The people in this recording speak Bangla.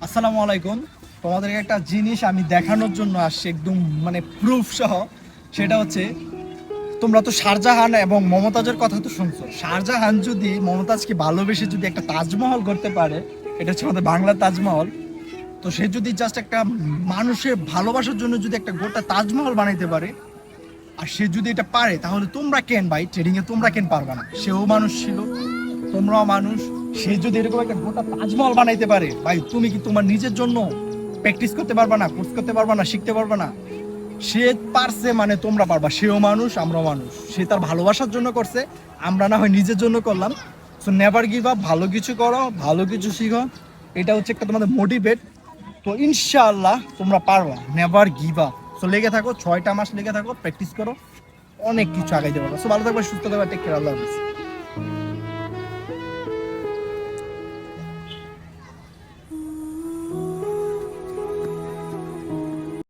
আসসালামু আলাইকুম। তোমাদেরকে একটা জিনিস আমি দেখানোর জন্য আসছি, একদম মানে প্রুফ সহ। সেটা হচ্ছে, তোমরা তো শাহজাহান এবং মমতাজের কথা তো শুনছো। শাহজাহান যদি মমতাজকে ভালোবেসে যদি একটা তাজমহল করতে পারে, এটা হচ্ছে আমাদের বাংলার তাজমহল, তো সে যদি জাস্ট একটা মানুষের ভালোবাসার জন্য যদি একটা গোটা তাজমহল বানাইতে পারে, আর সে যদি এটা পারে, তাহলে তোমরা কেন ভাই ট্রেডিং এ তোমরা কেন পারবা না? সেও মানুষ ছিল, তোমরাও মানুষ। সে যদি এরকম একটা গোটা তাজমহল বানাইতে পারে, ভাই তুমি কি তোমার নিজের জন্য প্র্যাকটিস করতে পারবা না, কোর্স করতে পারবা না, শিখতে পারবা না? সে পারছে মানে তোমরা পারবা। সেও মানুষ, আমরাও মানুষ। সে তার ভালোবাসার জন্য করছে, আমরা না হয় নিজের জন্য করলাম। সো নেভার গিভ আপ, ভালো কিছু করো, ভালো কিছু শিখো। এটা হচ্ছে একটা তোমাদের মোটিভেট। তো ইনশাআল্লাহ তোমরা পারবা, নেভার গিভ আপ। সো লেগে থাকো, 6টা মাস লেগে থাকো, প্র্যাকটিস করো, অনেক কিছু আগাইতে পারবা। সো ভালো থাকবে, সুস্থ থাকবে, টেক কেয়ার, আল্লাহ হাফেজ।